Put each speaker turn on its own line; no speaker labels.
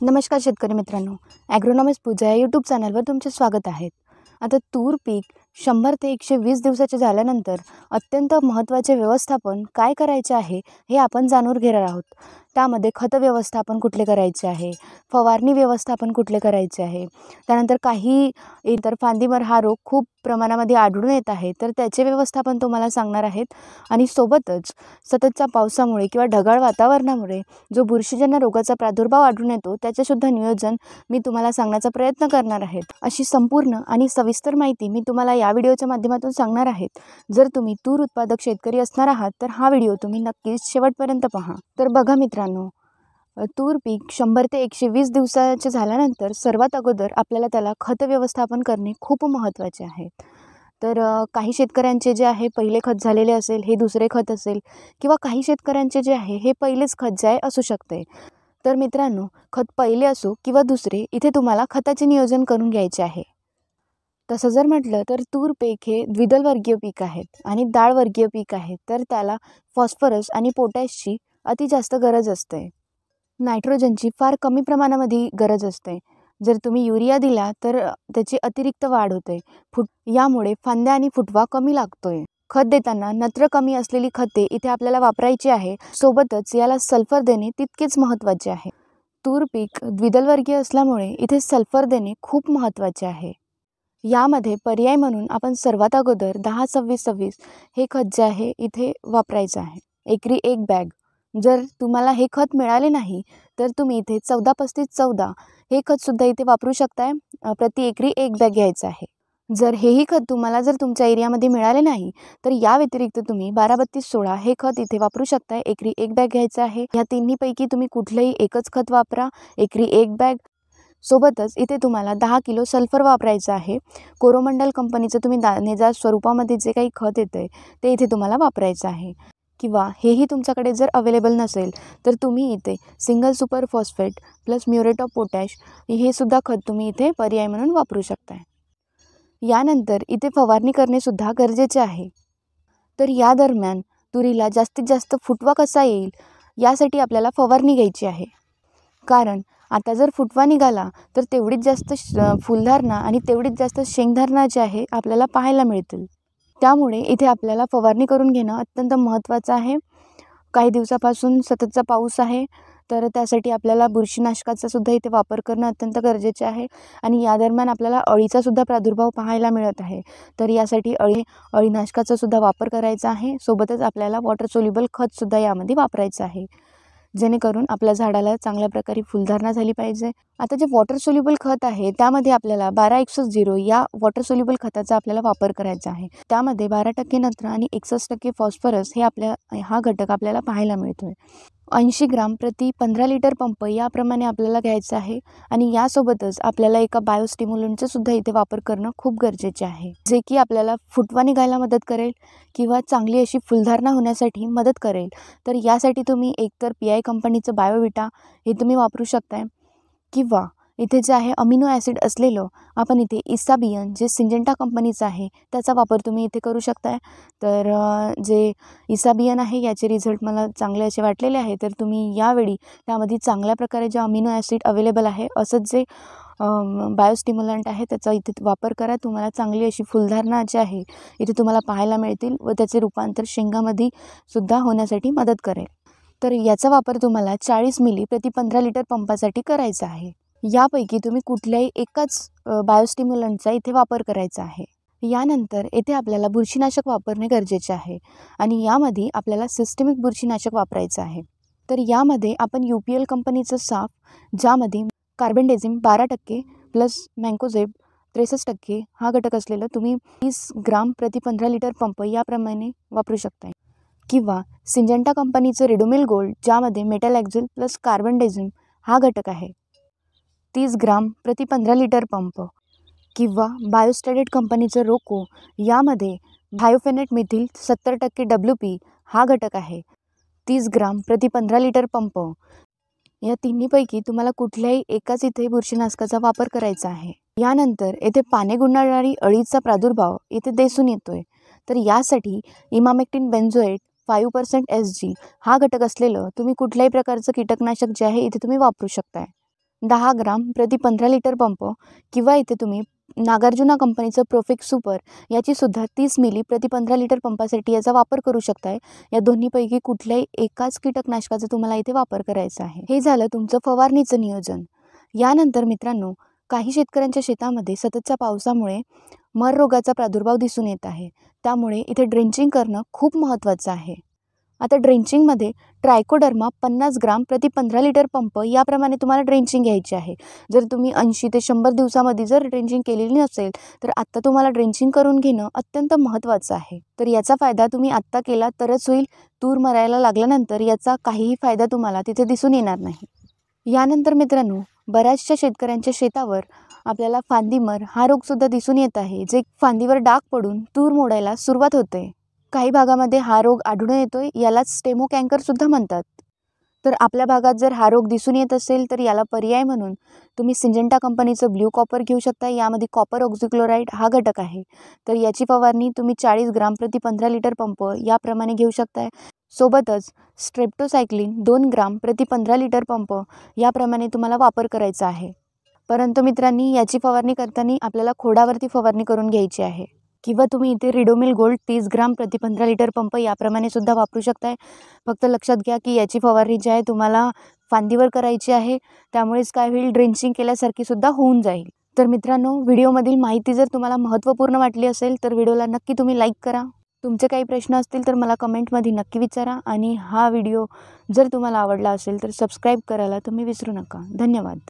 नमस्कार शेतकरी मित्रांनो, ॲग्रोनॉमिस्ट पूजा या यूट्यूब चॅनलवर तुमचे स्वागत आहे. आता तूर पीक 100 ते 120 दिवसाचे झाल्यानंतर अत्यंत महत्त्वाचे व्यवस्थापन काय करायचे आहे हे आपण जाणून घेणार आहोत. त्यामध्ये खत व्यवस्थापन कुठले करायचे आहे, फवारणी व्यवस्थापन कुठले करायचे आहे, त्यानंतर काही इतर फांदीवर हा रोग खूप प्रमाणामध्ये आढळून येत आहे तर त्याचे व्यवस्थापन तुम्हाला सांगणार आहेत. आणि सोबतच सततच्या पावसामुळे किंवा ढगाळ वातावरणामुळे जो बुरशीजन्य रोगाचा प्रादुर्भाव आढळून येतो त्याचेसुद्धा नियोजन मी तुम्हाला सांगण्याचा प्रयत्न करणार आहे. अशी संपूर्ण आणि सविस्तर माहिती मी तुम्हाला या व्हिडिओच्या माध्यमातून सांगणार आहे. जर तुम्ही तूर उत्पादक शेतकरी असणार आहात तर हा व्हिडिओ तुम्ही नक्कीच शेवटपर्यंत पहा. तर बघा मित्रांनो, तूर पीक 100 ते 120 दिवसाचे झाल्यानंतर सर्वात अगोदर आपल्याला त्याला खत व्यवस्थापन करणे खूप महत्त्वाचे आहे. तर काही शेतकऱ्यांचे जे आहे पहिले खत झालेले असेल, हे दुसरे खत असेल, किंवा काही शेतकऱ्यांचे जे आहे हे पहिलेच खत जे आहे असू शकते. तर मित्रांनो, खत पहिले असो किंवा दुसरे, इथे तुम्हाला खताचे नियोजन करून घ्यायचे आहे. तसं जर म्हटलं तर तूर पीक हे द्विदल वर्गीय पीक आहेत आणि डाळ वर्गीय पीक आहे. तर त्याला फॉस्फरस आणि पोटॅशची अति जास्त गरज असते. नायट्रोजनची फार कमी प्रमाणामध्ये गरज असते. जर तुम्ही युरिया दिला तर त्याची अतिरिक्त वाढ होते. यामुळे फांद्या आणि फुटवा कमी लागतोय. खत देताना नत्र कमी असलेली खते इथे आपल्याला वापरायची आहे. सोबतच याला सल्फर देणे तितकेच महत्त्वाचे आहे. तूर पीक द्विदलवर्गीय असल्यामुळे इथे सल्फर देणे खूप महत्त्वाचे आहे. यामध्ये पर्याय म्हणून आपण सर्वात अगोदर 10-26-26 हे खत जे आहे इथे वापरायचं आहे. एकरी 1 बॅग. जर तुम्हाला हे खत मिळाले नाही तर तुम्ही इथे 14-35-14 हे खतसुद्धा इथे वापरू शकताय. प्रति एकरी 1 बॅग घ्यायचं आहे. जर हेही खत तुम्हाला तुमच्या एरियामध्ये मिळाले नाही तर या व्यतिरिक्त तुम्ही 12-32-16 हे खत इथे वापरू शकताय. एकरी 1 बॅग घ्यायचं आहे. ह्या तिन्हीपैकी तुम्ही कुठलंही एकच खत वापरा, एकरी 1 बॅग. सोबतच इथे तुम्हाला 10 किलो सल्फर वापरायचं आहे. कोरोमंडल कंपनीचं तुम्ही दाणेदार स्वरूपामध्ये जे काही खत येतं आहे ते इथे तुम्हाला वापरायचं आहे. किंवा हेही तुमच्याकडे जर अवेलेबल नसेल तर तुम्ही इथे single super phosphate plus muriate of potash हे सुद्धा खत तुम्ही इथे पर्याय म्हणून वापरू शकताय. यानंतर इथे फवारणी करणेसुद्धा गरजेचे आहे. तर या दरम्यान तुरीला जास्तीत जास्त फुटवा कसा येईल यासाठी आपल्याला फवारणी घ्यायची आहे. कारण आता जर फुटवा निघाला तर तेवढीच जास्त फुलधारणा आणि तेवढीच जास्त शेंगधारणा जी आहे आपल्याला पाहायला मिळतील. त्यामुळे इथे आपल्याला फवारणी करून घेणं अत्यंत महत्त्वाचं आहे. काही दिवसापासून सततचा पाऊस आहे तर त्यासाठी आपल्याला बुरशीनाशकाचा सुद्धा इथे वापर करणं अत्यंत गरजेचे आहे. आणि या दरम्यान आपल्याला अळीचा सुद्धा प्रादुर्भाव पाहायला मिळत आहे. तर यासाठी अळीनाशकाचा सुद्धा वापर करायचा आहे. सोबतच आपल्याला वॉटर सोल्युबल खतसुद्धा यामध्ये वापरायचं आहे, जेणेकरून आपल्या झाडाला चांगल्या प्रकारे फुलधारणा झाली पाहिजे. आता जे वॉटर सोल्युबल खत आहे त्यामध्ये आपल्याला 12-61-0 या वॉटर सोल्युबल खताचा आपल्याला वापर करायचा आहे. त्यामध्ये 12% नत्र आणि 61% फॉस्फरस हे हा घटक आपल्याला पाहायला मिळतोय. 80 ग्राम प्रति 15 लिटर पंप याप्रमाणे आपल्याला घ्यायचं आहे. आणि यासोबतच आपल्याला एका बायोस्टिम्युलंटचा सुद्धा इथे वापर करणं खूप गरजेचे आहे, जे की आपल्याला फुटवा निघायला मदत करेल किंवा चांगली अशी फुलधारणा होण्यासाठी मदत करेल. तर यासाठी तुम्ही एकतर PI कंपनीचं बायोविटा हे तुम्ही वापरू शकताय, किंवा इथे जे आहे अमिनो ॲसिड असलेलं आपण इथे इसाबियन जे सिंजेंटा कंपनीचं आहे त्याचा वापर तुम्ही इथे करू शकताय. तर जे इसाबियन आहे याचे रिझल्ट मला चांगले असे वाटलेले आहे. तर तुम्ही यावेळी त्यामध्ये चांगल्या प्रकारे जे अमिनो ॲसिड अवेलेबल आहे असंच जे बायोस्टिम्युलंट आहे त्याचा इथे वापर करा. तुम्हाला चांगली अशी फुलधारणा जी आहे इथे तुम्हाला पाहायला मिळतील व त्याचे रूपांतर शेंगामध्ये सुद्धा होण्यासाठी मदत करेल. तर याचा वापर तुम्हाला 40 मिली प्रति 15 लिटर पंपासाठी करायचा आहे. यापैकी तुम्ही कुठल्याही एकाच बायोस्टिम्युलंटचा इथे वापर करायचा आहे. यानंतर येथे आपल्याला बुरशीनाशक वापरणे गरजेचे आहे. आणि यामध्ये आपल्याला सिस्टमिक बुरशीनाशक वापरायचं आहे. तर यामध्ये आपण UPL कंपनीचं साफ, ज्यामध्ये कार्बेंडेझिम 12% प्लस मँकोझेब 63% हा घटक असलेलं तुम्ही 30 ग्राम प्रति 15 लिटर पंप याप्रमाणे वापरू शकता. किंवा सिंजेंटा कंपनीचं रेडोमिल गोल्ड, ज्यामध्ये मेटॅलॅक्झिल प्लस कार्बेंडेझिम हा घटक आहे, 30 ग्राम प्रति 15 लिटर पंप. किंवा बायोस्टॅडेट कंपनीचं रोको, यामध्ये थायोफेनेट मिथिल 70% WP हा घटक आहे, 30 ग्राम प्रति 15 लिटर पंप. या तिन्हीपैकी तुम्हाला कुठल्याही एकाच इथे बुरशीनाशकाचा वापर करायचा आहे. यानंतर येथे पाने गुंडाळणारी अळीचा प्रादुर्भाव इथे दिसून येतोय. तर यासाठी इमामेक्टिन बेन्झोएट 5% SG हा घटक असलेलं तुम्ही कुठल्याही प्रकारचं कीटकनाशक जे आहे इथे तुम्ही वापरू शकताय. 10 ग्राम प्रति 15 लिटर पंप किंवा इथे तुम्ही नागार्जुना कंपनीचं प्रोफेक्ट सुपर याचीसुद्धा 30 मिली प्रति 15 लिटर पंपासाठी याचा वापर करू शकताय. या दोन्हीपैकी कुठल्याही एकाच कीटकनाशकाचा तुम्हाला इथे वापर करायचा आहे. हे झालं तुमचं फवारणीचं नियोजन. यानंतर मित्रांनो, काही शेतकऱ्यांच्या शेतामध्ये सततच्या पावसामुळे मर रोगाचा प्रादुर्भाव दिसून येत आहे. त्यामुळे इथे ड्रेंचिंग करणं खूप महत्त्वाचं आहे. आता ड्रेंचिंगमध्ये ट्रायकोडर्मा 50 ग्राम प्रति 15 लिटर पंप याप्रमाणे तुम्हाला ड्रेंचिंग घ्यायची आहे. जर तुम्ही 80 ते 100 दिवसामध्ये जर ड्रेंचिंग केलेली नसेल तर आत्ता तुम्हाला ड्रेंचिंग करून घेणं अत्यंत महत्त्वाचं आहे. तर याचा फायदा तुम्ही आत्ता केला तरच होईल. तूर मरायला लागल्यानंतर याचा काहीही फायदा तुम्हाला तिथे दिसून येणार नाही. यानंतर मित्रांनो, बऱ्याचशा शेतकऱ्यांच्या शेतावर आपल्याला फांदीमर हा रोगसुद्धा दिसून येत आहे, जे फांदीवर डाग पडून तूर मोडायला सुरुवात होते. काही भागामध्ये हा रोग आढळून येतोय, यालाच स्टेमो कँकरसुद्धा म्हणतात. तर आपल्या भागात जर हा रोग दिसून येत असेल तर याला पर्याय म्हणून तुम्ही सिंजेंटा कंपनीचं ब्ल्यू कॉपर घेऊ शकता. यामध्ये कॉपर ऑक्झिक्लोराइड हा घटक आहे. तर याची फवारणी तुम्ही 40 ग्राम प्रति 15 लिटर पंप याप्रमाणे घेऊ शकताय. सोबतच स्ट्रेप्टोसायक्लिन 2 ग्राम प्रति 15 लिटर पंप याप्रमाणे तुम्हाला वापर करायचा आहे. परंतु मित्रांनी, याची फवारणी करताना आपल्याला खोडावरती फवारणी करून घ्यायची आहे. किंवा तुम्ही इथे रिडोमिल गोल्ड 30 ग्राम प्रति 15 लिटर पंप याप्रमाणे सुद्धा वापरू शकताय. फक्त लक्षात घ्या की याची फवारणी जी आहे तुम्हाला फांदीवर करायची आहे. त्यामुळेच काय होईल, ड्रेंचिंग केल्यासारखी सुद्धा होऊन जाईल. तर मित्रांनो, व्हिडिओमधील माहिती जर तुम्हाला महत्त्वपूर्ण वाटली असेल तर व्हिडिओला नक्की तुम्ही लाईक करा. तुमचे काही प्रश्न असतील तर मला कमेंटमध्ये नक्की विचारा. आणि हा व्हिडिओ जर तुम्हाला आवडला असेल तर सबस्क्राईब करायला तुम्ही विसरू नका. धन्यवाद.